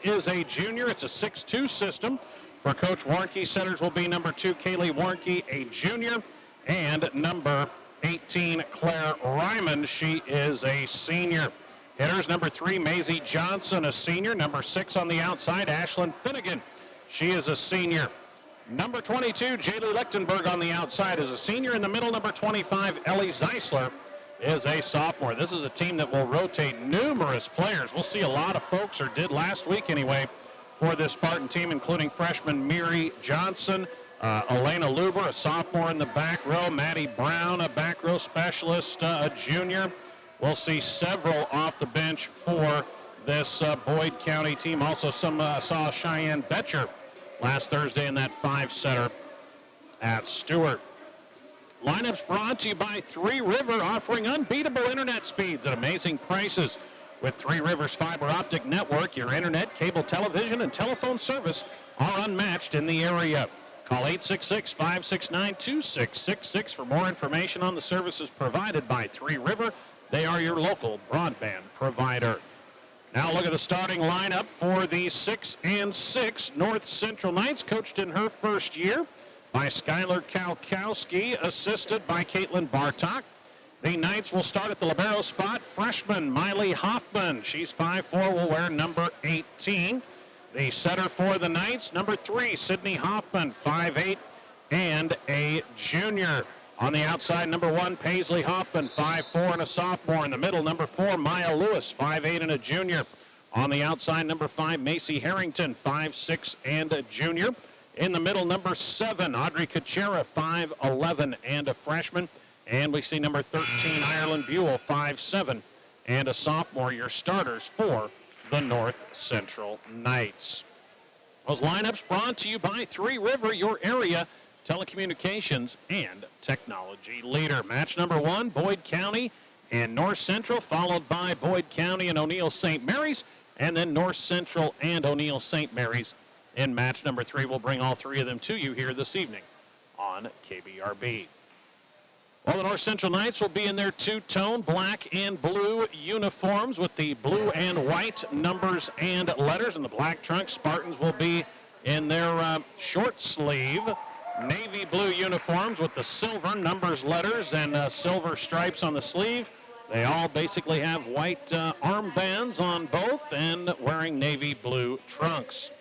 is a junior. It's a 6-2 system for Coach Warnke. Setters will be number 2, Kaylee Warnke, a junior, and number 18, Claire Ryman. She is a senior. Hitters, number 3, Maisie Johnson, a senior. Number 6 on the outside, Ashlyn Finnegan. She is a senior. Number 22, Jaylee Lichtenberg on the outside is a senior. In the middle, number 25, Ellie Zeisler is a sophomore. This is a team that will rotate numerous players. We'll see a lot of folks, or did last week anyway, for this Spartan team, including freshman Miri Johnson, Elena Luber, a sophomore in the back row, Maddie Brown, a back row specialist, a junior. We'll see several off the bench for this Boyd County team. Also saw Cheyenne Betcher last Thursday in that 5-setter at Stewart. Lineups brought to you by Three River, offering unbeatable internet speeds at amazing prices. With Three Rivers Fiber Optic Network, your internet, cable television, and telephone service are unmatched in the area. Call 866-569-2666 for more information on the services provided by Three River. They are your local broadband provider. Now look at the starting lineup for the 6-6 North Central Knights, coached in her first year by Skylar Kalkowski, assisted by Caitlin Bartok. The Knights will start at the libero spot. Freshman Miley Hoffman, she's 5'4", will wear number 18. The setter for the Knights, number 3, Sydney Hoffman, 5'8", and a junior. On the outside, number 1, Paisley Hoffman, 5'4", and a sophomore. In the middle, number 4, Maya Lewis, 5'8", and a junior. On the outside, number 5, Macy Harrington, 5'6", and a junior. In the middle, number 7, Audrey Kuchera, 5'11", and a freshman. And we see number 13, Ireland Buell, 5'7", and a sophomore. Your starters for the North Central Knights. Those lineups brought to you by Three River, your area telecommunications and technology leader. Match number 1, Boyd County and North Central, followed by Boyd County and O'Neill St. Mary's, and then North Central and O'Neill St. Mary's in match number 3. We'll bring all 3 of them to you here this evening on KBRB. Well, the North Central Knights will be in their two-tone black and blue uniforms with the blue and white numbers and letters, and the black trunks. Spartans will be in their short sleeve navy blue uniforms with the silver numbers, letters, and silver stripes on the sleeve. They all basically have white armbands on both and wearing navy blue trunks.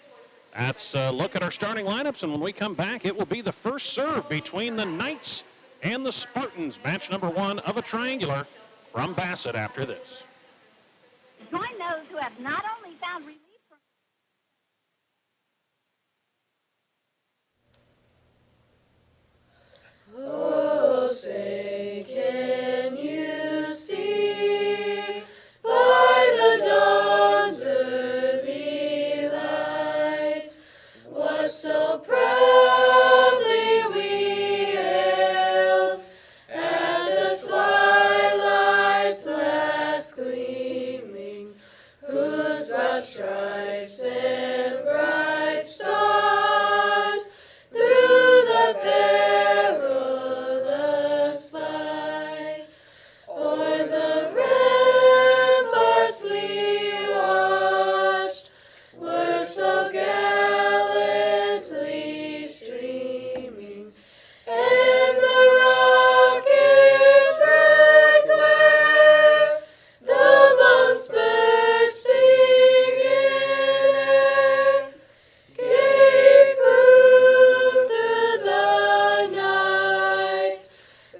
That's a look at our starting lineups, and when we come back, it will be the first serve between the Knights and the Spartans. Match number 1 of a triangular from Bassett after this. Join those who have not only found relief from... Oh, say, can you see by the dawn's early light what so proudly we hailed at the twilight's last gleaming, whose broad stripes and bright stars through the perilous fight o'er the ramparts we watched were so gallantly streaming, and the rocket's red glare, the bombs bursting in air, gave proof through the night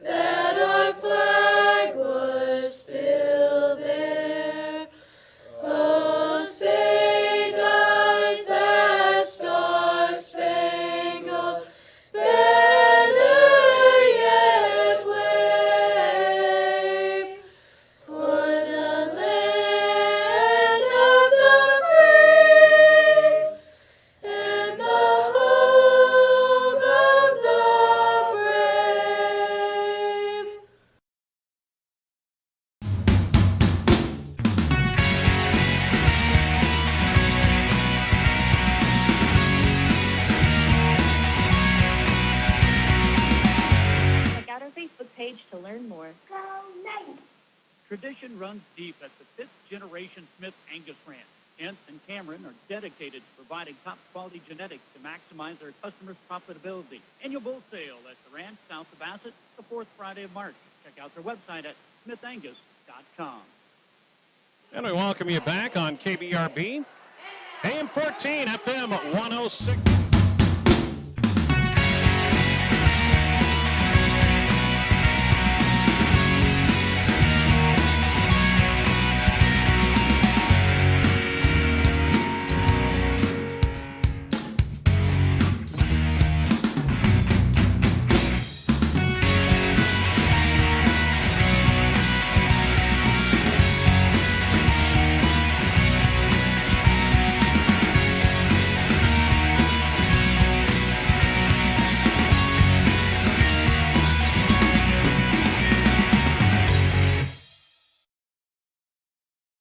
that our flag was still there. Oh, say does that star-spangled banner yet wave o'er the land of the free and the home of the brave? Check out our Facebook page to learn more. Go Knights! Tradition runs deep at the 5th generation Smith Angus Ranch. Kent and Cameron are dedicated to providing top-quality genetics to maximize their customers' profitability. Annual bull sale at the ranch south of Bassett, the fourth Friday of March. Check out their website at smithangus.com. And we welcome you back on KBRB, AM 14, FM 106.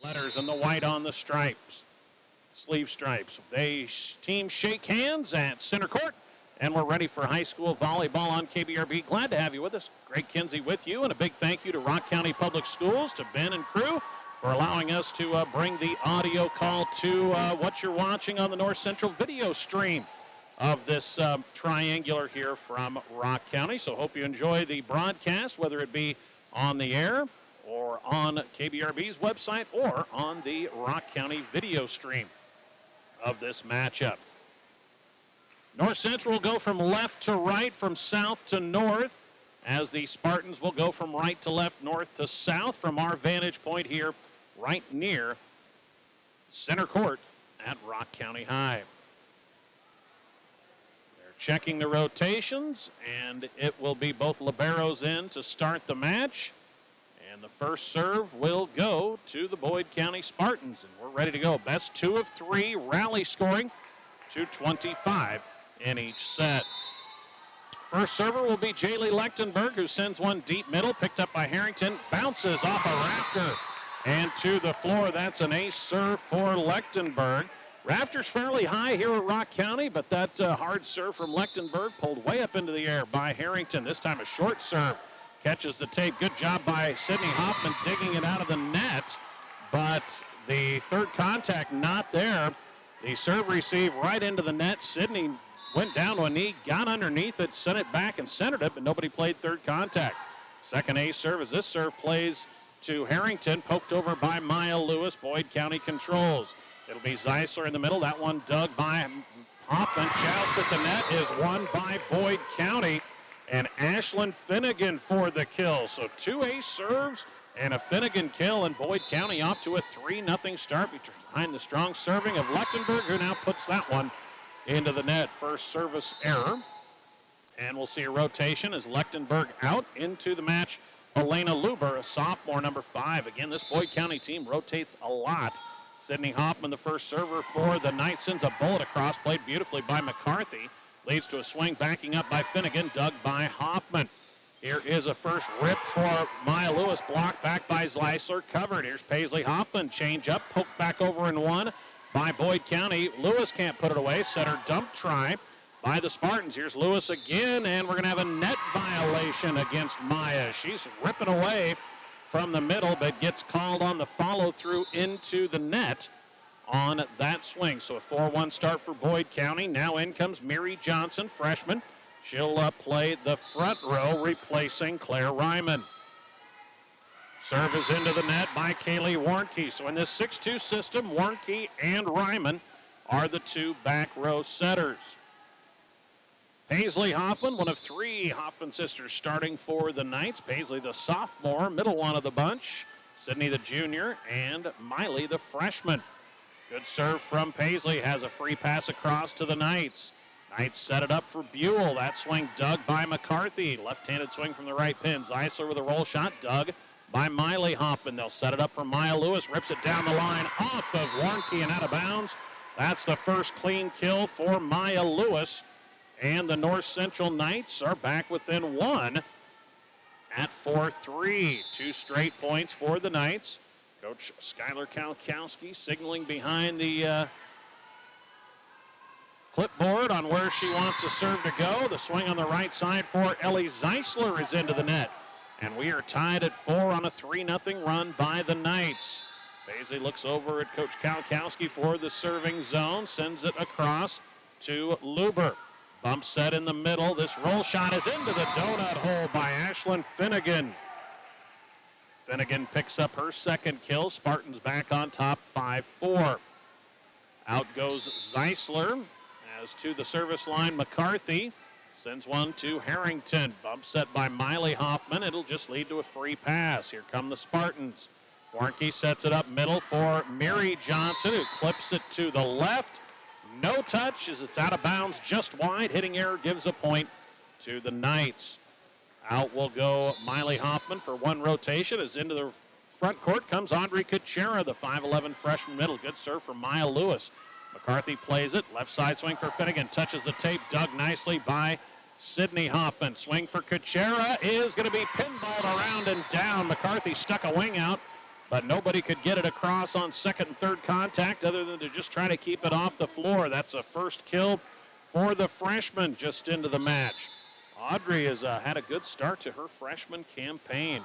Letters and the white on the stripes, sleeve stripes. Teams shake hands at center court, and we're ready for high school volleyball on KBRB. Glad to have you with us. Greg Kinsey with you, and a big thank you to Rock County Public Schools, to Ben and crew, for allowing us to bring the audio call to what you're watching on the North Central video stream of this triangular here from Rock County. So hope you enjoy the broadcast, whether it be on the air or on KBRB's website or on the Rock County video stream of this matchup. North Central will go from left to right, from south to north, as the Spartans will go from right to left, north to south, from our vantage point here right near center court at Rock County High. They're checking the rotations, and it will be both liberos in to start the match. And the first serve will go to the Boyd County Spartans. And we're ready to go. Best 2 of 3, rally scoring, 225 in each set. First server will be Jaylee Lechtenberg, who sends one deep middle, picked up by Harrington, bounces off a rafter and to the floor. That's an ace serve for Lechtenberg. Rafter's fairly high here at Rock County, but that hard serve from Lechtenberg pulled way up into the air by Harrington. This time a short serve. Catches the tape. Good job by Sydney Hoffman digging it out of the net, but the third contact not there. The serve received right into the net. Sydney went down to a knee, got underneath it, sent it back and centered it, but nobody played third contact. Second ace serve as this serve plays to Harrington, poked over by Maya Lewis. Boyd County controls. It'll be Zeisler in the middle. That one dug by Hoffman. Joust at the net is won by Boyd County. And Ashlyn Finnegan for the kill. So 2 ace serves and a Finnegan kill, and Boyd County off to a 3-0 start behind the strong serving of Lechtenberg, who now puts that one into the net. First service error. And we'll see a rotation as Lechtenberg out into the match. Elena Luber, a sophomore, number 5. Again, this Boyd County team rotates a lot. Sydney Hoffman, the first server for the Knights, sends a bullet across, played beautifully by McCarthy. Leads to a swing, backing up by Finnegan, dug by Hoffman. Here is a first rip for Maya Lewis, blocked back by Zeisler, covered. Here's Paisley Hoffman, change up, poked back over and one by Boyd County. Lewis can't put it away, center dump try by the Spartans. Here's Lewis again, and we're going to have a net violation against Maya. She's ripping away from the middle, but gets called on the follow-through into the net on that swing. So a 4-1 start for Boyd County. Now in comes Miri Johnson, freshman. She'll play the front row, replacing Claire Ryman. Serve is into the net by Kaylee Warnke. So in this 6-2 system, Warnke and Ryman are the 2 back row setters. Paisley Hoffman, one of 3 Hoffman sisters starting for the Knights. Paisley, the sophomore, middle one of the bunch. Sydney, the junior, and Miley, the freshman. Good serve from Paisley, has a free pass across to the Knights. Knights set it up for Buell. That swing dug by McCarthy. Left-handed swing from the right pin. Zeisler with a roll shot, dug by Miley Hoffman. They'll set it up for Maya Lewis, rips it down the line off of Warnke and out of bounds. That's the first clean kill for Maya Lewis. And the North Central Knights are back within 1 at 4-3. 2 straight points for the Knights. Coach Skylar Kalkowski signaling behind the clipboard on where she wants the serve to go. The swing on the right side for Ellie Zeisler is into the net. And we are tied at 4 on a 3-0 run by the Knights. Paisley looks over at Coach Kalkowski for the serving zone, sends it across to Luber. Bump set in the middle. This roll shot is into the donut hole by Ashlyn Finnegan. Finnegan picks up her second kill. Spartans back on top 5-4. Out goes Zeisler. As to the service line, McCarthy sends one to Harrington. Bump set by Miley Hoffman. It'll just lead to a free pass. Here come the Spartans. Warnke sets it up middle for Mary Johnson, who clips it to the left. No touch as it's out of bounds, just wide. Hitting error gives a point to the Knights. Out will go Miley Hoffman for one rotation. As into the front court comes Audrey Kuchera, the 5'11 freshman middle. Good serve from Maya Lewis. McCarthy plays it. Left side swing for Finnegan. Touches the tape. Dug nicely by Sydney Hoffman. Swing for Kuchera is going to be pinballed around and down. McCarthy stuck a wing out, but nobody could get it across on second and third contact other than to just try to keep it off the floor. That's a first kill for the freshman just into the match. Audrey has had a good start to her freshman campaign.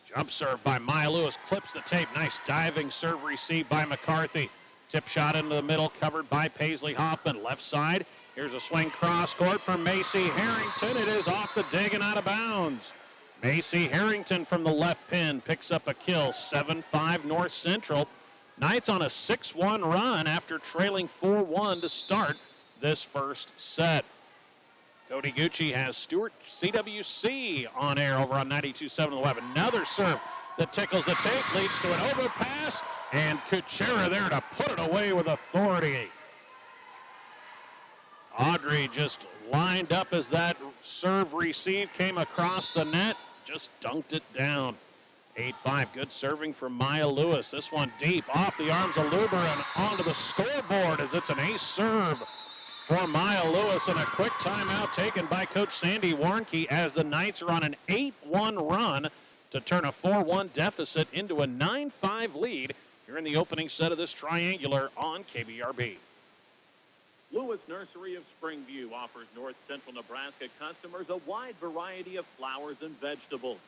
Jump serve by Maya Lewis. Clips the tape. Nice diving serve received by McCarthy. Tip shot into the middle, covered by Paisley Hoffman. Left side. Here's a swing cross court from Macy Harrington. It is off the dig and out of bounds. Macy Harrington from the left pin picks up a kill. 7-5 North Central. Knights on a 6-1 run after trailing 4-1 to start this first set. Cody Gucci has Stewart CWC on air over on 92.7 The Web. Another serve that tickles the tape, leads to an overpass, and Kuchera there to put it away with authority. Audrey just lined up as that serve receive came across the net, just dunked it down. 8-5, good serving from Maya Lewis. This one deep off the arms of Luber and onto the scoreboard as it's an ace serve for Maya Lewis, and a quick timeout taken by Coach Sandy Warnke as the Knights are on an 8-1 run to turn a 4-1 deficit into a 9-5 lead here in the opening set of this triangular on KBRB. Lewis Nursery of Springview offers North Central Nebraska customers a wide variety of flowers and vegetables.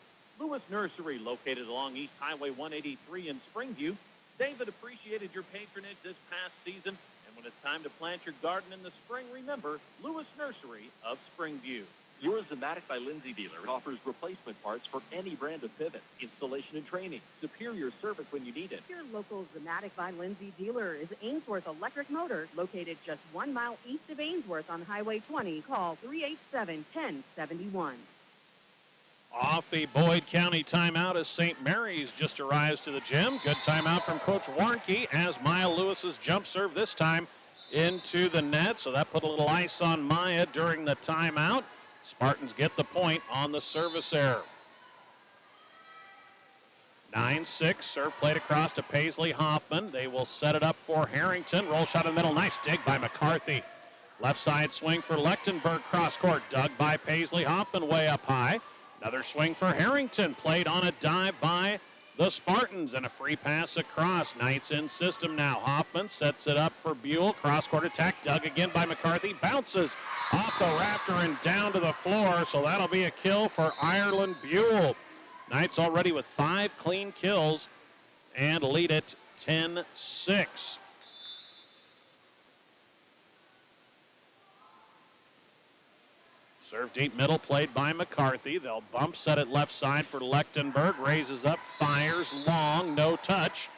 Lewis Nursery, located along East Highway 183 in Springview. David appreciated your patronage this past season, and when it's time to plant your garden in the spring, remember Lewis Nursery of Springview. Your Zematic by Lindsay dealer offers replacement parts for any brand of pivot, installation and training, superior service when you need it. Your local Zematic by Lindsay dealer is Ainsworth Electric Motor, located just 1 mile east of Ainsworth on Highway 20. Call 387-1071. Off the Boyd County timeout as St. Mary's just arrives to the gym. Good timeout from Coach Warnke as Maya Lewis's jump serve this time into the net. So that put a little ice on Maya during the timeout. Spartans get the point on the service error. 9-6, serve played across to Paisley Hoffman. They will set it up for Harrington. Roll shot in the middle, nice dig by McCarthy. Left side swing for Lechtenberg, cross court, dug by Paisley Hoffman way up high. Another swing for Harrington, played on a dive by the Spartans, and a free pass across. Knights in system now. Hoffman sets it up for Buell. Cross-court attack, dug again by McCarthy. Bounces off the rafter and down to the floor, so that'll be a kill for Ireland Buell. Knights already with 5 clean kills and lead it 10-6. Serve deep middle, played by McCarthy. They'll bump set it left side for Lechtenberg. Raises up, fires long, no touch.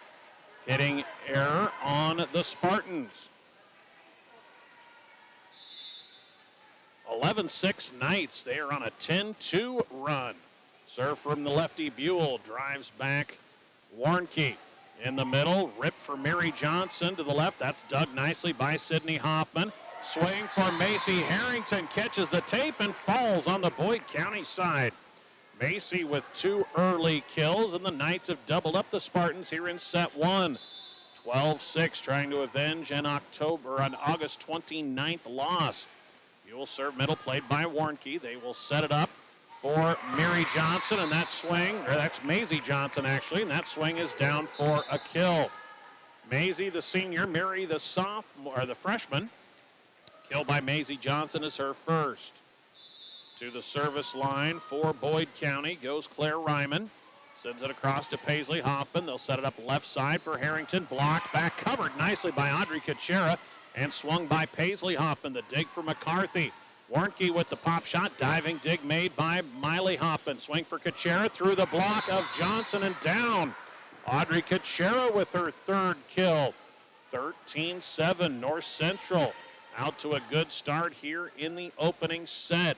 Hitting error on the Spartans. 11-6 Knights. They are on a 10-2 run. Serve from the lefty Buell. Drives back Warnke. In the middle, rip for Mary Johnson to the left. That's dug nicely by Sydney Hoffman. Swing for Macy Harrington, catches the tape and falls on the Boyd County side. Macy with 2 early kills, and the Knights have doubled up the Spartans here in set 1. 12-6, trying to avenge an August 29th loss. Buell serve middle, played by Warnke. They will set it up for Mary Johnson, and that swing, or that's Maisie Johnson actually, and that swing is down for a kill. Maisie the senior, Mary the sophomore, or the freshman. Kill by Maisie Johnson is her first. To the service line for Boyd County goes Claire Ryman. Sends it across to Paisley Hoffman. They'll set it up left side for Harrington. Blocked back, covered nicely by Audrey Kuchera, and swung by Paisley Hoffman. The dig for McCarthy. Warnke with the pop shot. Diving dig made by Miley Hoffman. Swing for Kuchera through the block of Johnson and down. Audrey Kuchera with her third kill. 13-7 North Central. Out to a good start here in the opening set.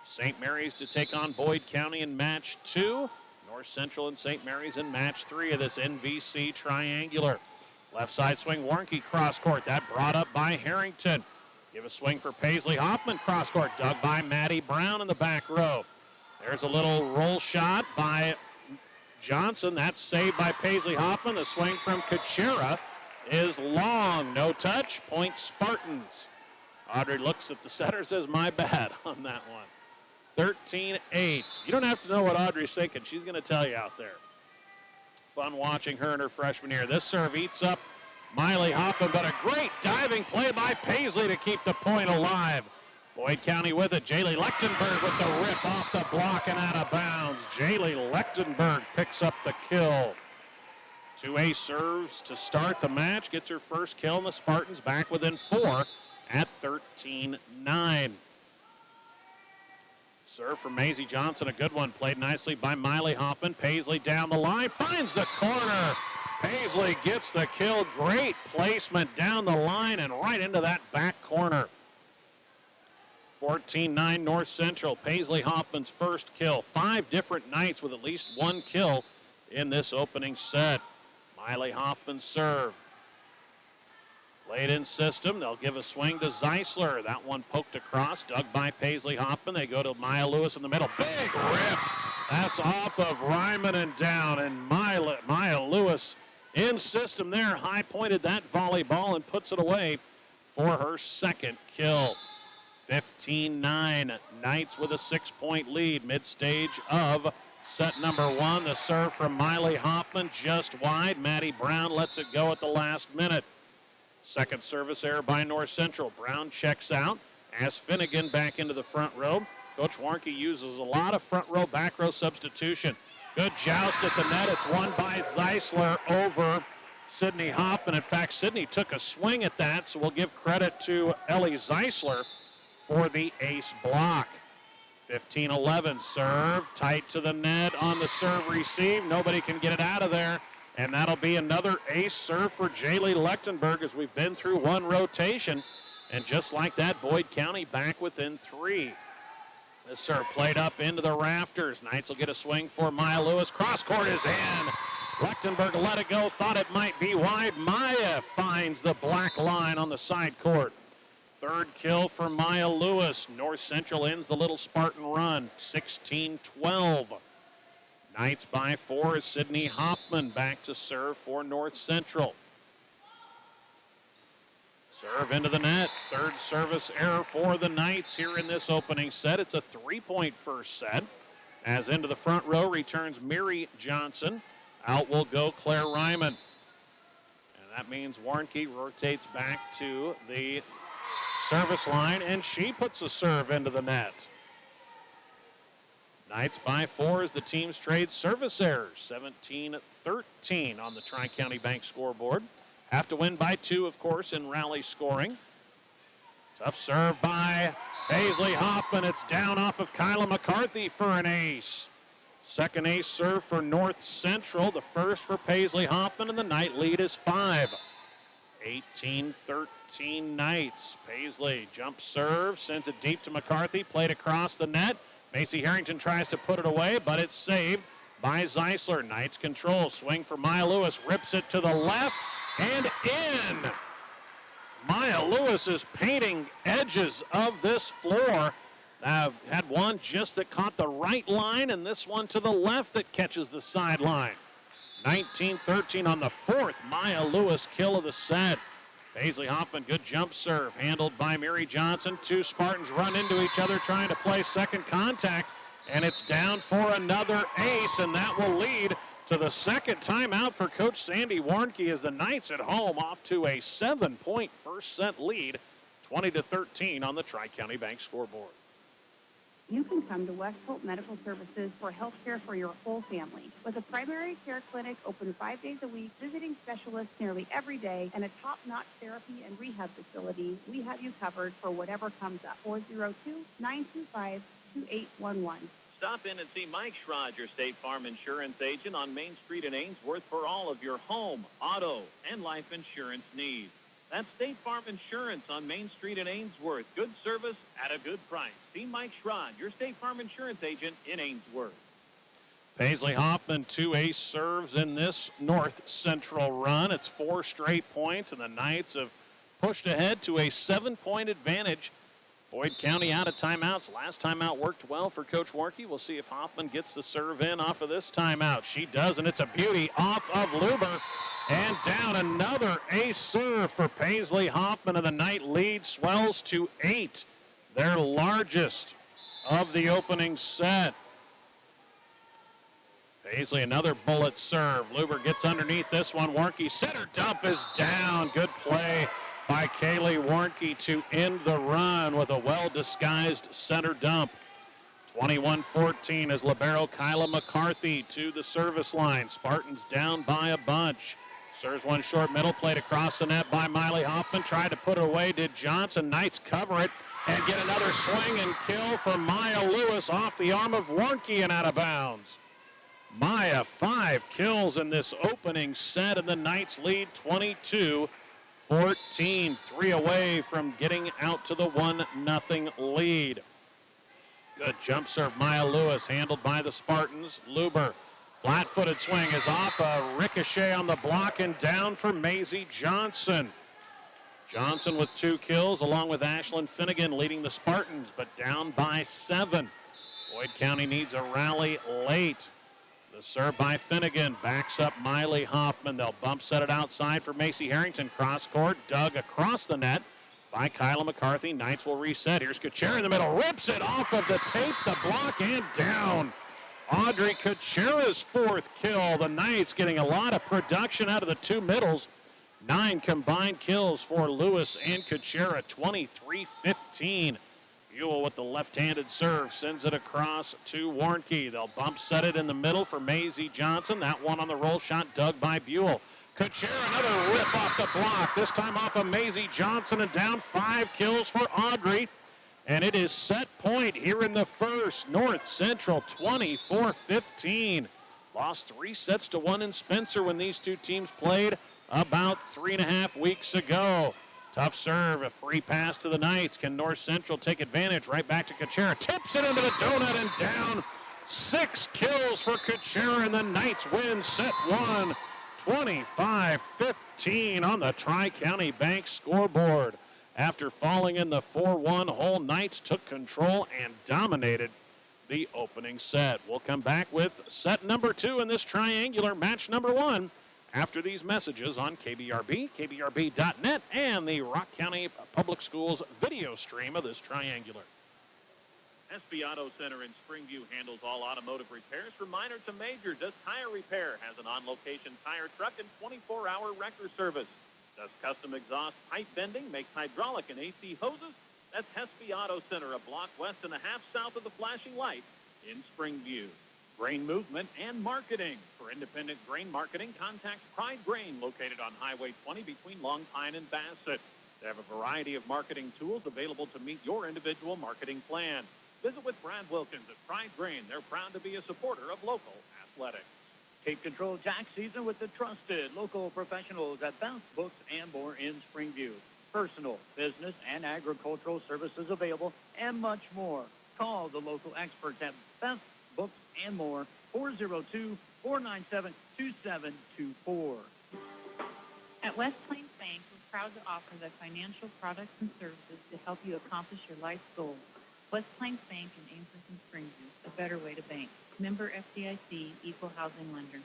St. Mary's to take on Boyd County in match 2. North Central and St. Mary's in match 3 of this NVC triangular. Left side swing, Warnke cross court. That brought up by Harrington. Give a swing for Paisley Hoffman, cross court. Dug by Maddie Brown in the back row. There's a little roll shot by Johnson. That's saved by Paisley Hoffman. The swing from Kuchera is long. No touch. Point Spartans. Audrey looks at the setter, says, my bad on that one. 13-8. You don't have to know what Audrey's thinking. She's going to tell you out there. Fun watching her in her freshman year. This serve eats up Miley Hoffman, but a great diving play by Paisley to keep the point alive. Boyd County with it. Jaylee Lechtenberg with the rip off the block and out of bounds. Jaylee Lechtenberg picks up the kill. 2 ace serves to start the match. Gets her first kill, and the Spartans back within 4 at 13-9. Serve from Maisie Johnson, a good one. Played nicely by Miley Hoffman. Paisley down the line, finds the corner. Paisley gets the kill. Great placement down the line and right into that back corner. 14-9 North Central. Paisley Hoffman's first kill. 5 different nights with at least 1 kill in this opening set. Miley Hoffman's serve. Played in system. They'll give a swing to Zeisler. That one poked across, dug by Paisley Hoffman. They go to Maya Lewis in the middle. Big rip. That's off of Ryman and down. And Maya Lewis in system there. High pointed that volleyball and puts it away for her second kill. 15-9. Knights with a 6-point lead. Mid-stage of set number 1. The serve from Miley Hoffman just wide. Maddie Brown lets it go at the last minute. Second service error by North Central. Brown checks out. As Finnegan back into the front row. Coach Warnke uses a lot of front row, back row substitution. Good joust at the net. It's won by Zeisler over Sydney Hoffman. In fact, Sydney took a swing at that, so we'll give credit to Ellie Zeisler for the ace block. 15-11 serve. Tight to the net on the serve receive. Nobody can get it out of there. And that'll be another ace serve for Jaylee Lechtenberg as we've been through 1 rotation. And just like that, Boyd County back within 3. This serve played up into the rafters. Knights will get a swing for Maya Lewis. Cross court is in. Lechtenberg let it go. Thought it might be wide. Maya finds the black line on the side court. Third kill for Maya Lewis. North Central ends the little Spartan run. 16-12. Knights by 4 as Sydney Hoffman back to serve for North Central. Serve into the net. Third service error for the Knights here in this opening set. It's a 3-point first set. As into the front row returns Miri Johnson. Out will go Claire Ryman. And that means Warnke rotates back to the service line, and she puts a serve into the net. Knights by 4 as the teams trade service errors. 17-13 on the Tri-County Bank scoreboard. Have to win by 2, of course, in rally scoring. Tough serve by Paisley Hoffman. It's down off of Kyla McCarthy for an ace. Second ace serve for North Central. The first for Paisley Hoffman, and the night lead is 5. 18-13 Knights. Paisley jump serve, sends it deep to McCarthy. Played across the net. Macy Harrington tries to put it away, but it's saved by Zeisler. Knights control. Swing for Maya Lewis. Rips it to the left and in. Maya Lewis is painting edges of this floor. Had one just that caught the right line, and this one to the left that catches the sideline. 19-13 on the 4th Maya Lewis kill of the set. Paisley Hoffman, good jump serve, handled by Miri Johnson. 2 Spartans run into each other trying to play second contact, and it's down for another ace, and that will lead to the second timeout for Coach Sandy Warnke as the Knights at home off to a 7-point first set lead, 20-13 on the Tri-County Bank scoreboard. You can come to West Hope Medical Services for health care for your whole family. With a primary care clinic open 5 days a week, visiting specialists nearly every day, and a top-notch therapy and rehab facility, we have you covered for whatever comes up. 402-925-2811. Stop in and see Mike Schrod, your State Farm insurance agent on Main Street in Ainsworth for all of your home, auto, and life insurance needs. That's State Farm Insurance on Main Street in Ainsworth. Good service at a good price. See Mike Schrod, your State Farm insurance agent in Ainsworth. Paisley Hoffman, 2 ace serves in this North Central run. It's 4 straight points, and the Knights have pushed ahead to a 7-point advantage. Boyd County out of timeouts. Last timeout worked well for Coach Warnke. We'll see if Hoffman gets the serve in off of this timeout. She does, and it's a beauty off of Luber. And down another ace serve for Paisley Hoffman, and the Knight lead swells to 8, their largest of the opening set. Paisley, another bullet serve. Luber gets underneath this one. Warnke center dump is down. Good play by Kaylee Warnke to end the run with a well-disguised center dump. 21-14 as libero Kyla McCarthy to the service line. Spartans down by a bunch. Serves one short middle, played across the net by Miley Hoffman. Tried to put it away, did Johnson. Knights cover it and get another swing and kill for Maya Lewis off the arm of Warnke and out of bounds. Maya, 5 kills in this opening set, and the Knights lead 22-14. 3 away from getting out to the 1-0 lead. Good jump serve, Maya Lewis, handled by the Spartans. Luber. Flat-footed swing is off a ricochet on the block and down for Maisie Johnson. Johnson with 2 kills along with Ashlyn Finnegan leading the Spartans, but down by 7. Boyd County needs a rally late. The serve by Finnegan backs up Miley Hoffman. They'll bump set it outside for Macy Harrington. Cross court, dug across the net by Kyla McCarthy. Knights will reset. Here's Kuchera in the middle, rips it off of the tape, the block, and down. Audrey Kuchera's 4th kill. The Knights getting a lot of production out of the 2 middles. 9 combined kills for Lewis and Kuchera, 23-15. Buell with the left-handed serve sends it across to Warnke. They'll bump set it in the middle for Maisie Johnson. That one on the roll shot dug by Buell. Kuchera, another rip off the block, this time off of Maisie Johnson, and down 5 kills for Audrey. And it is set point here in the first. North Central 24-15. Lost 3 sets to 1 in Spencer when these two teams played about 3.5 weeks ago. Tough serve, a free pass to the Knights. Can North Central take advantage? Right back to Kuchera. Tips it into the donut and down. 6 kills for Kuchera, and the Knights win set 1. 25-15 on the Tri-County Bank scoreboard. After falling in the 4-1 hole, Knights took control and dominated the opening set. We'll come back with set number 2 in this triangular, match number 1, after these messages on KBRB, KBRB.net, and the Rock County Public Schools video stream of this triangular. SB Auto Center in Springview handles all automotive repairs from minor to major. Does tire repair, has an on-location tire truck, and 24-hour wrecker service. Does custom exhaust pipe bending, makes hydraulic and AC hoses. That's Hesby Auto Center, a block west and a half south of the flashing light in Springview. Grain movement and marketing. For independent grain marketing, contact Pride Grain, located on Highway 20 between Long Pine and Bassett. They have a variety of marketing tools available to meet your individual marketing plan. Visit with Brad Wilkins at Pride Grain. They're proud to be a supporter of local athletics. Take control jack season with the trusted local professionals at Best Books and More in Springview. Personal, business, and agricultural services available, and much more. Call the local experts at Best Books and More, 402-497-2724. At West Plains Bank, we're proud to offer the financial products and services to help you accomplish your life goals. West Plains Bank in Ainsworth and Springview, a better way to bank. Member FDIC, equal housing lender.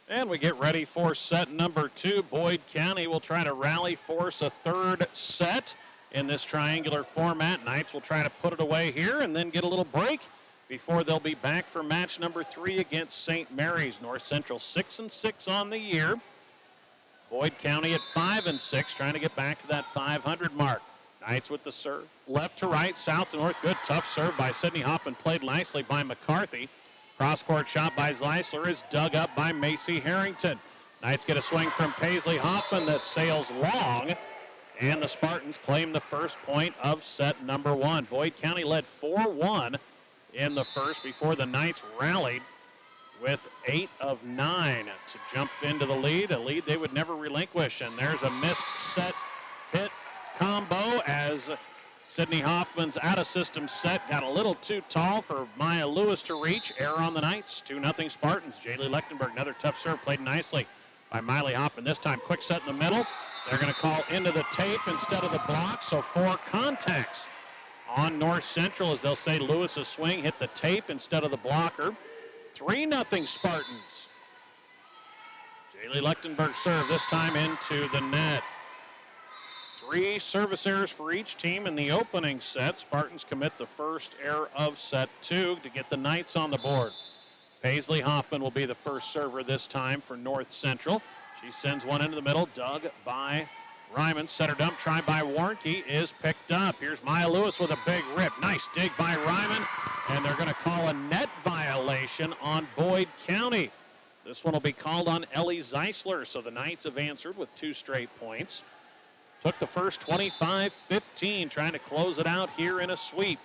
And we get ready for set number 2. Boyd County will try to rally, force a 3rd set in this triangular format. Knights will try to put it away here and then get a little break before they'll be back for match number 3 against St. Mary's. North Central 6-6 on the year. Boyd County at 5-6, trying to get back to that 500 mark. Knights with the serve. Left to right, south to north. Good tough serve by Sydney Hoffman. Played nicely by McCarthy. Cross-court shot by Zeisler is dug up by Macy Harrington. Knights get a swing from Paisley Hoffman that sails long. And the Spartans claim the first point of set number 1. Boyd County led 4-1 in the first before the Knights rallied with 8 of 9 to jump into the lead, a lead they would never relinquish. And there's a missed set hit combo as Sydney Hoffman's out-of-system set got a little too tall for Maya Lewis to reach. Error on the Knights, 2-0 Spartans. Jaylee Lechtenberg, another tough serve, played nicely by Miley Hoffman. This time, quick set in the middle. They're going to call into the tape instead of the block, so 4 contacts on North Central, as they'll say Lewis's swing hit the tape instead of the blocker. 3-0 Spartans. Jaylee Lechtenberg serve, this time into the net. 3 service errors for each team in the opening set. Spartans commit the first error of set 2 to get the Knights on the board. Paisley Hoffman will be the first server this time for North Central. She sends one into the middle, dug by Ryman. Center dump tried by Warnke is picked up. Here's Maya Lewis with a big rip. Nice dig by Ryman, and they're going to call a net violation on Boyd County. This one will be called on Ellie Zeisler, so the Knights have answered with 2 straight points. Took the first 25-15, trying to close it out here in a sweep.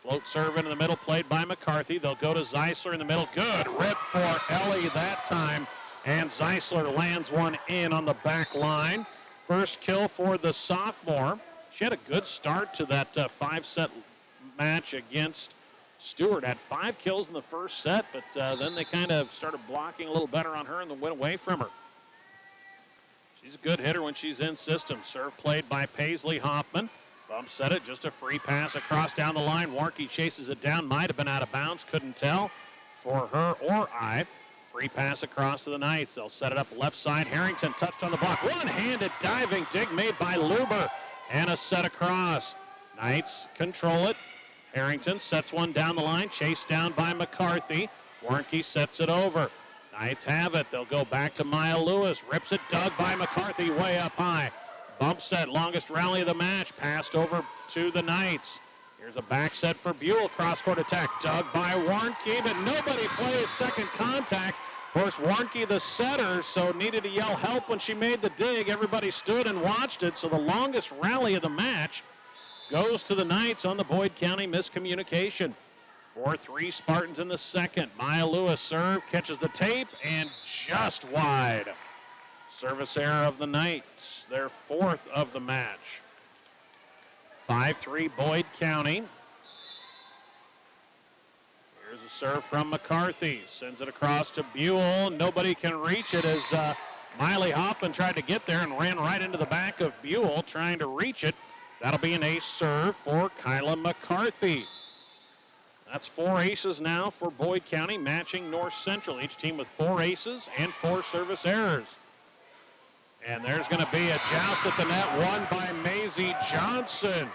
Float serve into the middle, played by McCarthy. They'll go to Zeisler in the middle. Good rip for Ellie that time. And Zeisler lands one in on the back line. First kill for the sophomore. She had a good start to that 5-set match against Stewart. Had 5 kills in the first set, but then they kind of started blocking a little better on her and then went away from her. She's a good hitter when she's in system. Serve played by Paisley Hoffman. Bump set it, just a free pass across down the line. Warnke chases it down, might have been out of bounds, couldn't tell for her or I. Free pass across to the Knights. They'll set it up left side. Harrington touched on the block. One-handed diving dig made by Luber. And a set across. Knights control it. Harrington sets one down the line. Chased down by McCarthy. Warnke sets it over. Knights have it. They'll go back to Maya Lewis. Rips it, dug by McCarthy way up high. Bump set, longest rally of the match. Passed over to the Knights. Here's a back set for Buell. Cross-court attack dug by Warnke, but nobody plays second contact. Of course, Warnke the setter, so needed to yell help when she made the dig. Everybody stood and watched it, so the longest rally of the match goes to the Knights on the Boyd County miscommunication. 4-3 Spartans in the second. Maya Lewis serve, catches the tape, and just wide. Service error of the Knights, their 4th of the match. 5-3 Boyd County. Here's a serve from McCarthy. Sends it across to Buell. Nobody can reach it as Miley Hoffman tried to get there and ran right into the back of Buell trying to reach it. That'll be an ace serve for Kyla McCarthy. That's 4 aces now for Boyd County, matching North Central. Each team with 4 aces and 4 service errors. And there's going to be a joust at the net, won by Maisie Johnson.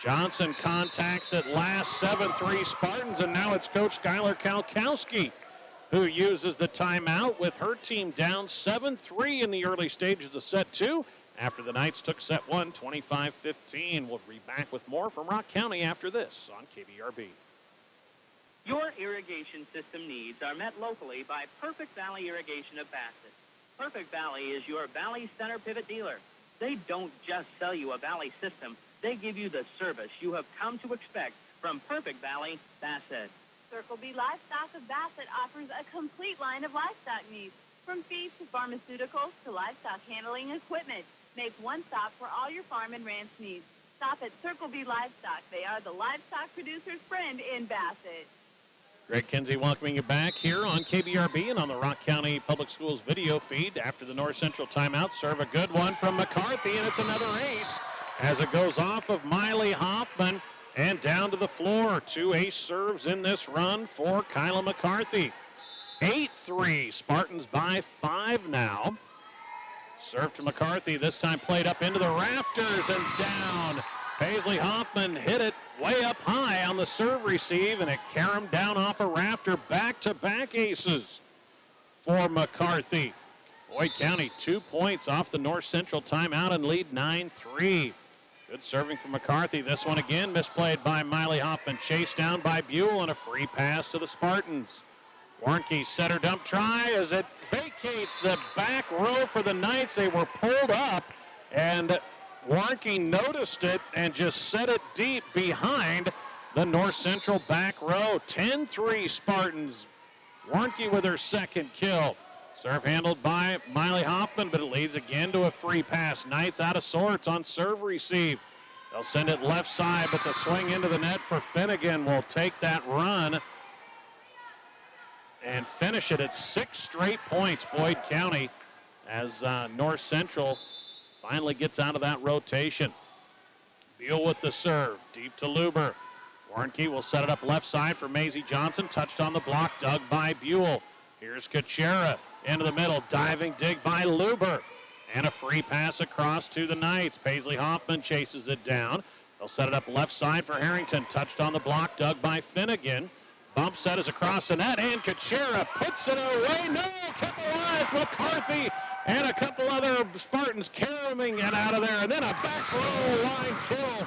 Johnson contacts at last, 7-3 Spartans, and now it's Coach Skylar Kalkowski who uses the timeout with her team down 7-3 in the early stages of set 2 after the Knights took set 1, 25-15. We'll be back with more from Rock County after this on KBRB. Your irrigation system needs are met locally by Perfect Valley Irrigation of Bassett. Perfect Valley is your Valley Center Pivot dealer. They don't just sell you a Valley system. They give you the service you have come to expect from Perfect Valley Bassett. Circle B Livestock of Bassett offers a complete line of livestock needs, from feed to pharmaceuticals to livestock handling equipment. Make one stop for all your farm and ranch needs. Stop at Circle B Livestock. They are the livestock producer's friend in Bassett. Greg Kinsey welcoming you back here on KBRB and on the Rock County Public Schools video feed after the North Central timeout. Serve a good one from McCarthy, and it's another ace as it goes off of Miley Hoffman and down to the floor. 2 ace serves in this run for Kyla McCarthy. 8-3, Spartans by 5 now. Serve to McCarthy, this time played up into the rafters and down. Paisley Hoffman hit it way up high on the serve receive, and it caromed down off a rafter. Back-to-back aces for McCarthy. Boyd County 2 points off the North Central timeout and lead 9-3. Good serving from McCarthy. This one again misplayed by Miley Hoffman. Chased down by Buell and a free pass to the Spartans. Warnke center dump try as it vacates the back row for the Knights. They were pulled up, and Warnke noticed it and just set it deep behind the North Central back row. 10-3 Spartans. Warnke with her second kill. Serve handled by Miley Hoffman, but it leads again to a free pass. Knights out of sorts on serve receive. They'll send it left side, but the swing into the net for Finnegan will take that run and finish it at 6 straight points, Boyd County, as North Central finally gets out of that rotation. Buell with the serve, deep to Luber. Warnke will set it up left side for Maisie Johnson. Touched on the block, dug by Buell. Here's Kuchera into the middle, diving dig by Luber. And a free pass across to the Knights. Paisley Hoffman chases it down. They'll set it up left side for Harrington. Touched on the block, dug by Finnegan. Bump set is across the net, and Kuchera puts it away. No, kept alive. McCarthy and a couple other Spartans carrying it out of there. And then a back row line kill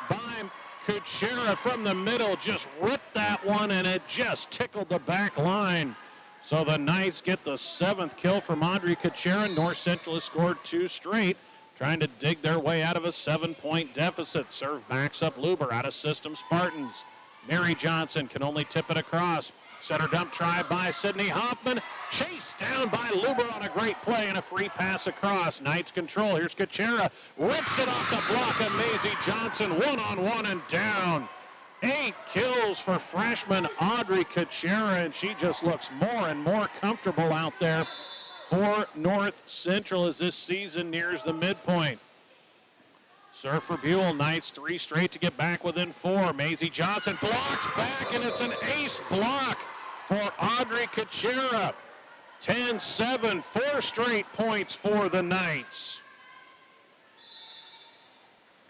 by Kuchera from the middle. Just ripped that one, and it just tickled the back line. So the Knights get the 7th kill from Audrey Kuchera. North Central has scored 2 straight, trying to dig their way out of a 7-point deficit. Serve backs up Luber, out of system Spartans. Mary Johnson can only tip it across. Center dump try by Sydney Hoffman. Chased down by Luber on a great play and a free pass across. Knights control. Here's Kuchera. Rips it off the block of Maisie Johnson. One-on-one and down. 8 kills for freshman Audrey Kuchera, and she just looks more and more comfortable out there for North Central as this season nears the midpoint. Serve for Buell. Knights 3 straight to get back within 4. Maisie Johnson blocks back, and it's an ace block for Audrey Kuchera. 10-7, 4 straight points for the Knights.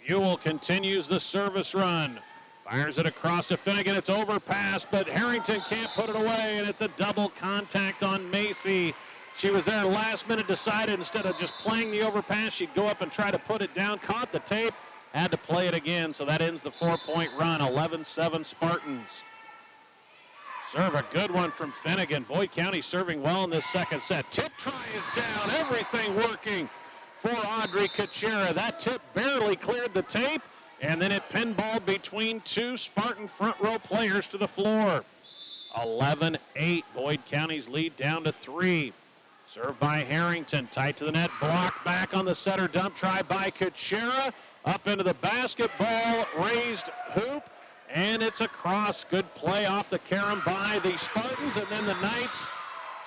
Buell continues the service run. Fires it across to Finnegan. It's overpassed, but Harrington can't put it away, and it's a double contact on Macy. She was there last minute, decided instead of just playing the overpass, she'd go up and try to put it down. Caught the tape, had to play it again, so that ends the 4-point run. 11-7 Spartans. Serve a good one from Finnegan. Boyd County serving well in this second set. Tip try is down. Everything working for Audrey Kuchera. That tip barely cleared the tape, and then it pinballed between 2 Spartan front row players to the floor. 11-8. Boyd County's lead down to 3. Served by Harrington. Tight to the net. Blocked back on the center dump try by Kuchera. Up into the basketball. Raised hoop. And it's across. Good play off the carom by the Spartans. And then the Knights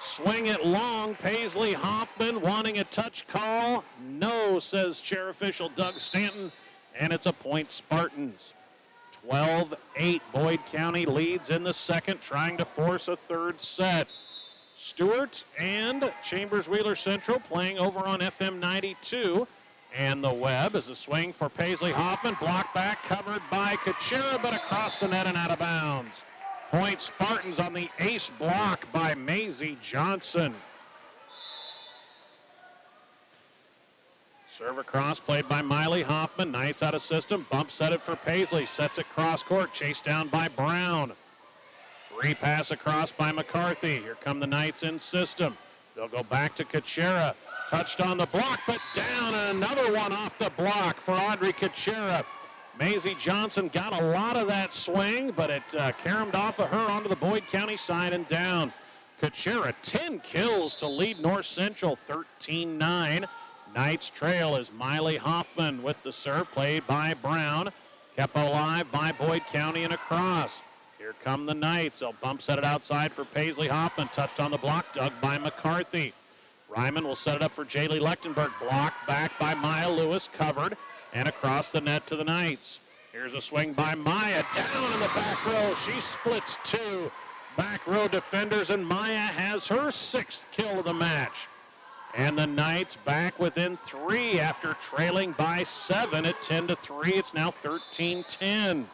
swing it long. Paisley Hoffman wanting a touch call. No, says chair official Doug Stanton. And it's a point Spartans. 12-8. Boyd County leads in the second, trying to force a third set. Stewart and Chambers Wheeler Central playing over on FM 92. And the web is a swing for Paisley Hoffman. Blocked back, covered by Kuchera, but across the net and out of bounds. Point Spartans on the ace block by Maisie Johnson. Serve across, played by Miley Hoffman. Knights out of system. Bump set it for Paisley. Sets it cross court. Chased down by Brown. Free pass across by McCarthy. Here come the Knights in system. They'll go back to Kuchera. Touched on the block, but down. And another one off the block for Audrey Kuchera. Maisie Johnson got a lot of that swing, but it caromed off of her onto the Boyd County side and down. Kuchera, 10 kills to lead North Central, 13-9. Knights trail as Miley Hoffman with the serve, played by Brown. Kept alive by Boyd County and across. Here come the Knights. They'll bump set it outside for Paisley Hoffman. Touched on the block, dug by McCarthy. Ryman will set it up for Jaylee Lechtenberg. Blocked back by Maya Lewis, covered, and across the net to the Knights. Here's a swing by Maya, down in the back row. She splits 2 back row defenders, and Maya has her 6th kill of the match. And the Knights back within 3 after trailing by 7 at 10-3. It's now 13-10.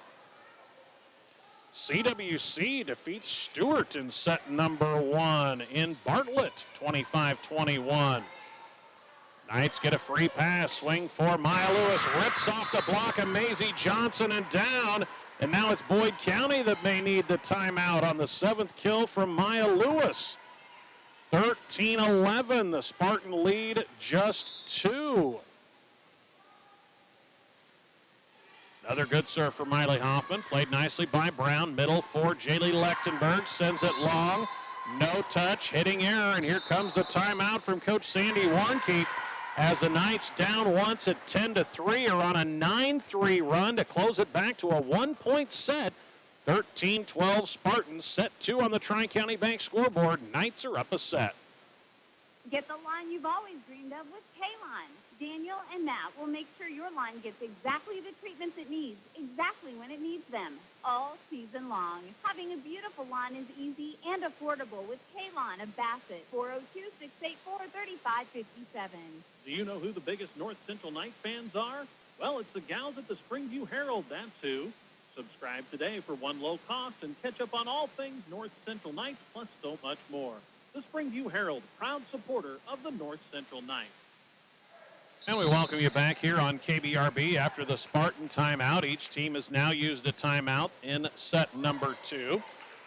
CWC defeats Stewart in set number 1 in Bartlett, 25-21. Knights get a free pass. Swing for Maya Lewis. Rips off the block of Maisie Johnson and down. And now it's Boyd County that may need the timeout on the 7th kill from Maya Lewis. 13-11. The Spartan lead just 2. Another good serve for Miley Hoffman. Played nicely by Brown. Middle for Jaylee Lechtenberg. Sends it long. No touch. Hitting error. And here comes the timeout from Coach Sandy Warnke. As the Knights down once at 10-3 are on a 9-3 run to close it back to a 1-point set. 13-12 Spartans set 2 on the Tri-County Bank scoreboard. Knights are up a set. Get the line you've always dreamed of with K-Line. Daniel and Matt will make sure your line gets exactly the treatments it needs, exactly when it needs them, all season long. Having a beautiful lawn is easy and affordable with K-Line of Bassett, 402-684-3557. Do you know who the biggest North Central Knight fans are? Well, it's the gals at the Springview Herald, that's who. Subscribe today for one low cost and catch up on all things North Central Knights, plus so much more. The Springview Herald, proud supporter of the North Central Knights. And we welcome you back here on KBRB after the Spartan timeout. Each team has now used a timeout in set number 2.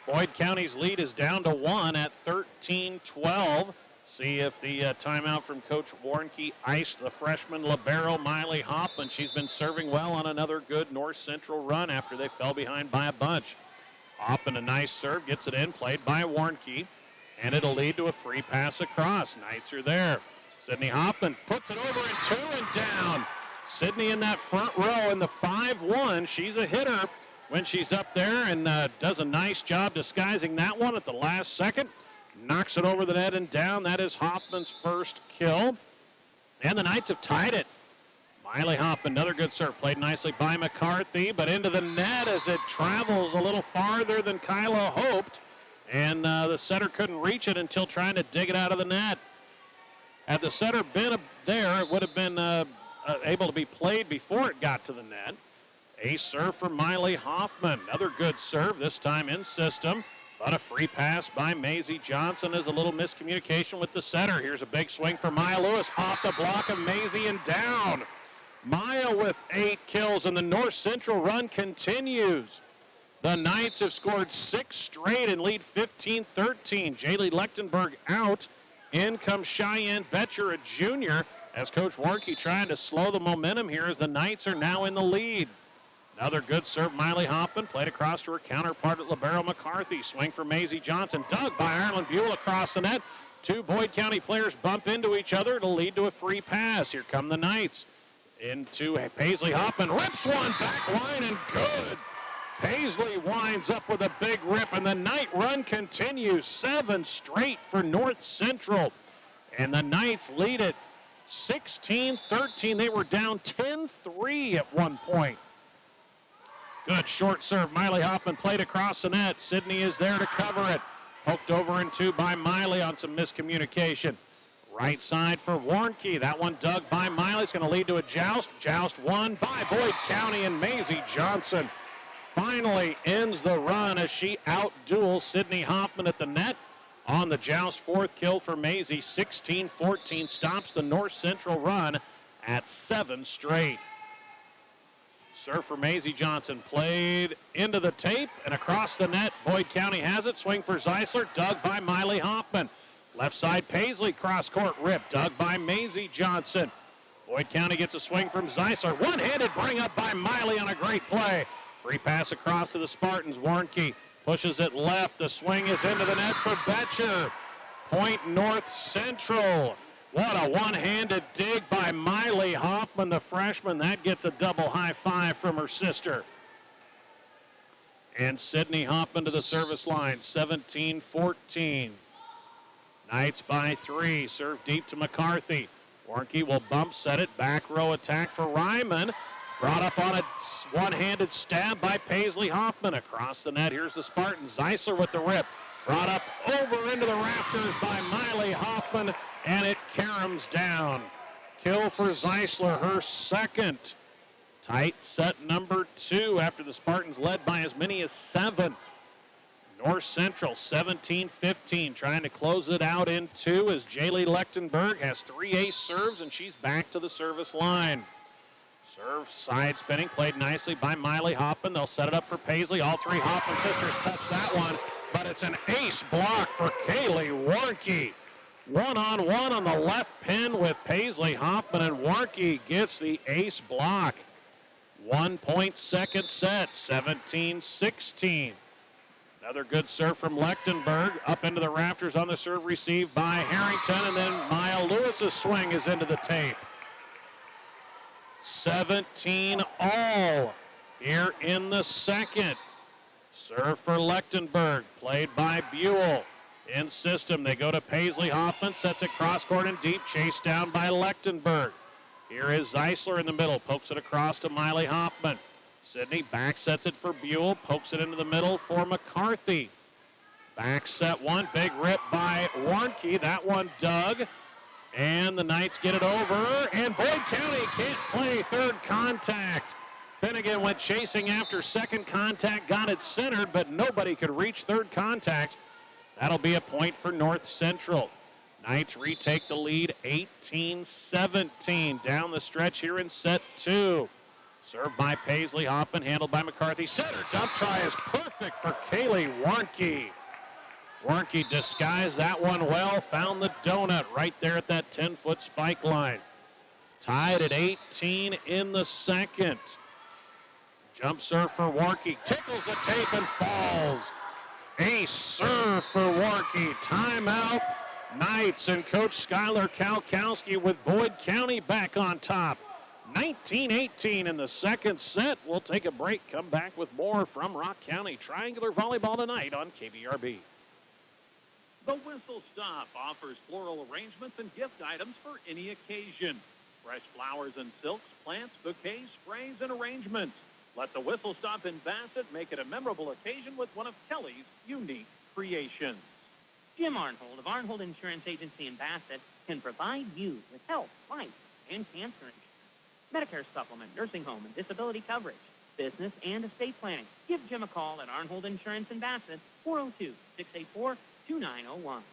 Boyd County's lead is down to 1 at 13-12. See if the timeout from Coach Warnke iced the freshman libero Miley Hoffman. She's been serving well on another good North Central run after they fell behind by a bunch. Hoffman, a nice serve, gets it in, played by Warnke, and it'll lead to a free pass across. Knights are there. Sydney Hoffman puts it over in 2 and down. Sydney in that front row in the 5-1. She's a hitter when she's up there and does a nice job disguising that one at the last second. Knocks it over the net and down. That is Hoffman's first kill. And the Knights have tied it. Miley Hoffman, another good serve. Played nicely by McCarthy, but into the net as it travels a little farther than Kyla hoped. And the setter couldn't reach it until trying to dig it out of the net. Had the setter been there, it would have been able to be played before it got to the net. A serve for Miley Hoffman. Another good serve, this time in system. But a free pass by Maisie Johnson is a little miscommunication with the setter. Here's a big swing for Maya Lewis off the block of Maisie and down. Maya with 8 kills, and the North Central run continues. The Knights have scored 6 straight and lead 15-13. Jaylee Lechtenberg out. In comes Cheyenne Betcher, a junior, as Coach Warnke trying to slow the momentum here as the Knights are now in the lead. Another good serve, Miley Hoffman, played across to her counterpart at libero McCarthy. Swing for Maisie Johnson, dug by Ireland Buell across the net. 2 Boyd County players bump into each other. It'll lead to a free pass. Here come the Knights. Into Paisley Hoffman, rips one back line and good. Paisley winds up with a big rip, and the Knight run continues. 7 straight for North Central. And the Knights lead it 16-13. They were down 10-3 at one point. Good short serve. Miley Hoffman played across the net. Sydney is there to cover it. Poked over in 2 by Miley on some miscommunication. Right side for Warnke. That one dug by Miley. It's going to lead to a joust. Joust won by Boyd County, and Maisie Johnson finally ends the run as she outduels Sydney Hoffman at the net. On the joust, 4th kill for Maisie. 16-14 stops the North Central run at 7 straight. Serve for Maisie Johnson, played into the tape and across the net. Boyd County has it. Swing for Zeisler, dug by Miley Hoffman. Left side, Paisley, cross-court rip, dug by Maisie Johnson. Boyd County gets a swing from Zeisler. One-handed bring up by Miley on a great play. Free pass across to the Spartans. Warnke pushes it left. The swing is into the net for Betcher. Point North Central. What a one-handed dig by Miley Hoffman, the freshman. That gets a double high five from her sister. And Sydney Hoffman to the service line, 17-14. Knights by 3. Serve deep to McCarthy. Warnke will bump set it. Back row attack for Ryman. Brought up on a one-handed stab by Paisley Hoffman. Across the net, here's the Spartans. Zeisler with the rip. Brought up over into the rafters by Miley Hoffman, and it caroms down. Kill for Zeisler, her second. Tight set number 2 after the Spartans led by as many as 7. North Central 17-15, trying to close it out in 2 as Jaylee Lechtenberg has 3 ace serves, and she's back to the service line. Serve side spinning, played nicely by Miley Hoffman. They'll set it up for Paisley. All 3 Hoffman sisters touch that one, but it's an ace block for Kaylee Warnke. One-on-one on the left pin with Paisley Hoffman, and Warnke gets the ace block. 1 point second set, 17-16. Another good serve from Lechtenberg. Up into the rafters on the serve received by Harrington, and then Maya Lewis's swing is into the tape. 17 all here in the second. Serve for Lechtenberg, played by Buell. In system, they go to Paisley Hoffman, sets it cross court and deep, chased down by Lechtenberg. Here is Zeisler in the middle, pokes it across to Miley Hoffman. Sydney back sets it for Buell, pokes it into the middle for McCarthy. Back set one, big rip by Warnke. That one dug, and the Knights get it over, and Boyd County can't play third contact. Finnegan went chasing after second contact, got it centered, but nobody could reach third contact. That'll be a point for North Central. Knights retake the lead 18-17 down the stretch here in set 2. Served by Paisley Hoffman, handled by McCarthy. Center dump try is perfect for Kaylee Warnke. Warnke disguised that one well, found the donut right there at that 10-foot spike line. Tied at 18 in the second. Jump serve for Warnke, tickles the tape and falls. Ace serve for Warnke. Timeout, Knights, and Coach Skylar Kalkowski with Boyd County back on top. 19-18 in the second set. We'll take a break, come back with more from Rock County Triangular Volleyball tonight on KBRB. The Whistle Stop offers floral arrangements and gift items for any occasion. Fresh flowers and silks, plants, bouquets, sprays, and arrangements. Let the Whistle Stop in Bassett make it a memorable occasion with one of Kelly's unique creations. Jim Arnhold of Arnhold Insurance Agency in Bassett can provide you with health, life, and cancer insurance, Medicare supplement, nursing home, and disability coverage, business and estate planning. Give Jim a call at Arnhold Insurance in Bassett, 402-684-2901.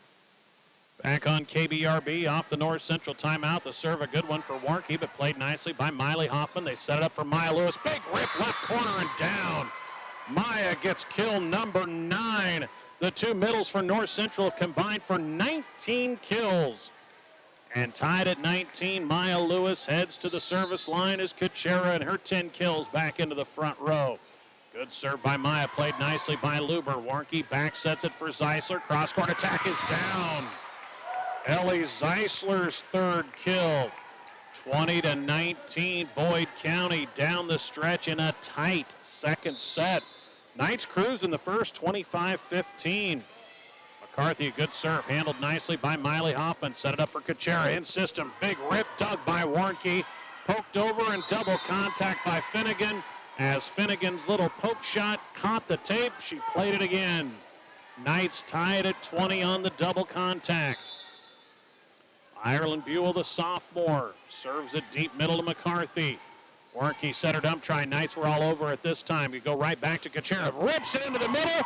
Back on KBRB, off the North Central timeout. The serve, a good one for Warnke, but played nicely by Miley Hoffman. They set it up for Maya Lewis. Big rip left corner and down. Maya gets kill number 9. The two middles for North Central have combined for 19 kills. And tied at 19, Maya Lewis heads to the service line as Kuchera and her 10 kills back into the front row. Good serve by Maya, played nicely by Luber. Warnke back sets it for Zeisler. Cross-court attack is down. Ellie Zeisler's third kill. 20-19, Boyd County down the stretch in a tight second set. Knights cruised in the first, 25-15. McCarthy, a good serve, handled nicely by Miley Hoffman. Set it up for Kuchera in system. Big rip dug by Warnke. Poked over and double contact by Finnegan. As Finnegan's little poke shot caught the tape, she played it again. Knights tied at 20 on the double contact. Ireland Buell, the sophomore, serves it deep middle to McCarthy. Warnke set her dump try. Knights were all over it this time. You go right back to Kuchera. Rips it into the middle.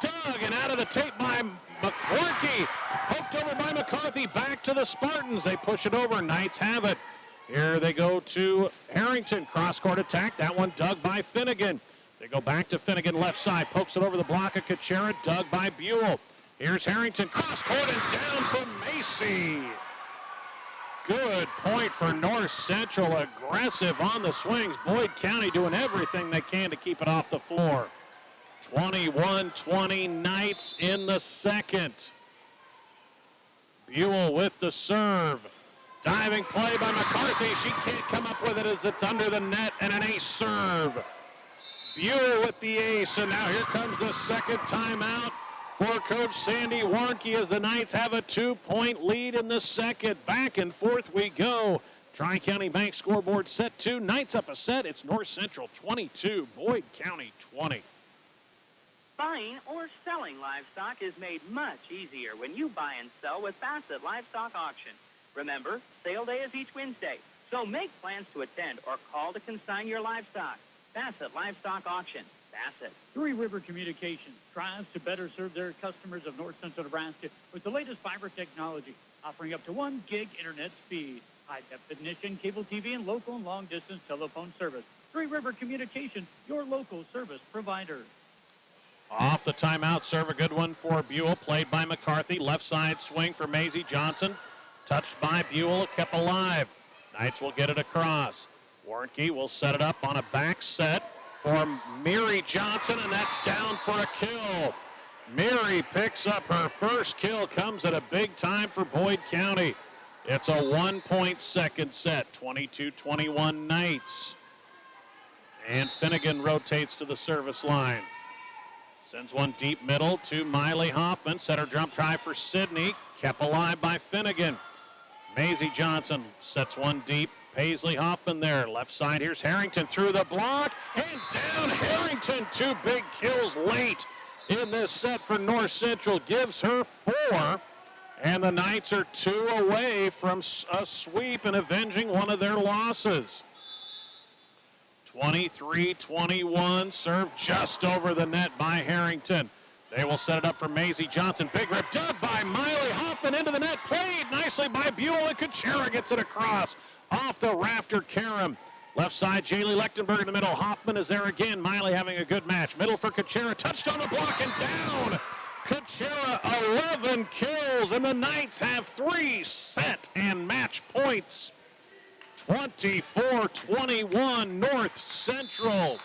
Dug and out of the tape by Warnke. Poked over by McCarthy. Back to the Spartans. They push it over. Knights have it. Here they go to Harrington. Cross-court attack. That one dug by Finnegan. They go back to Finnegan left side. Pokes it over the block of Kuchera. Dug by Buell. Here's Harrington. Cross-court and down from Macy. Good point for North Central. Aggressive on the swings. Boyd County doing everything they can to keep it off the floor. 21-20 Knights in the second. Buell with the serve. Diving play by McCarthy. She can't come up with it as it's under the net, and an ace serve. Buell with the ace, and now here comes the second timeout for Coach Sandy Warnke as the Knights have a 2-point lead in the second. Back and forth we go. Tri-County Bank scoreboard set 2. Knights up a set. It's North Central 22, Boyd County 20. Buying or selling livestock is made much easier when you buy and sell with Bassett Livestock Auction. Remember, sale day is each Wednesday, so make plans to attend or call to consign your livestock. Bassett Livestock Auction, Bassett. Three River Communications strives to better serve their customers of north central Nebraska with the latest fiber technology, offering up to 1 gig internet speed, high-definition cable TV, and local and long-distance telephone service. Three River Communications, your local service provider. Off the timeout serve, a good one for Buell, played by McCarthy. Left side swing for Maisie Johnson. Touched by Buell, kept alive. Knights will get it across. Warnke will set it up on a back set for Mary Johnson, and that's down for a kill. Mary picks up her first kill, comes at a big time for Boyd County. It's a 1-point second set, 22-21 Knights. And Finnegan rotates to the service line. Sends one deep middle to Miley Hoffman. Center jump try for Sydney. Kept alive by Finnegan. Maisie Johnson sets one deep. Paisley Hoffman there. Left side, here's Harrington through the block. And down Harrington. 2 big kills late in this set for North Central. Gives her 4. And the Knights are 2 away from a sweep and avenging one of their losses. 23-21, serve just over the net by Harrington. They will set it up for Maisie Johnson. Big rip dug by Miley Hoffman into the net. Played nicely by Buell, and Kuchera gets it across. Off the rafter, Karam. Left side, Jaylee Lechtenberg in the middle. Hoffman is there again. Miley having a good match. Middle for Kuchera. Touched on the block and down. Kuchera, 11 kills, and the Knights have 3 set and match points. 24-21 North Central.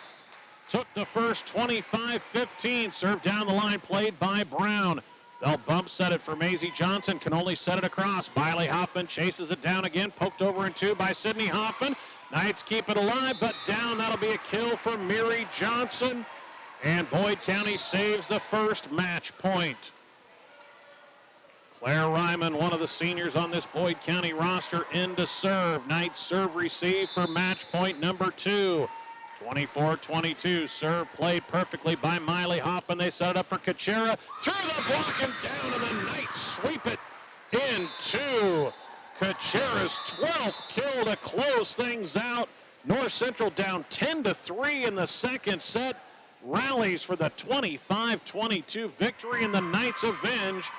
Took the first 25-15. Served down the line, played by Brown. They'll bump set it for Maisie Johnson. Can only set it across. Miley Hoffman chases it down again. Poked over in 2 by Sydney Hoffman. Knights keep it alive, but down. That'll be a kill for Mary Johnson. And Boyd County saves the first match point. Claire Ryman, one of the seniors on this Boyd County roster, in to serve. Knights serve receive for match point number 2. 24-22. Serve played perfectly by Miley Hoffman. They set it up for Kuchera. Through the block and down, and the Knights sweep it into Kuchera's 12th kill to close things out. North Central down 10-3 in the second set. Rallies for the 25-22 victory, and the Knights avenge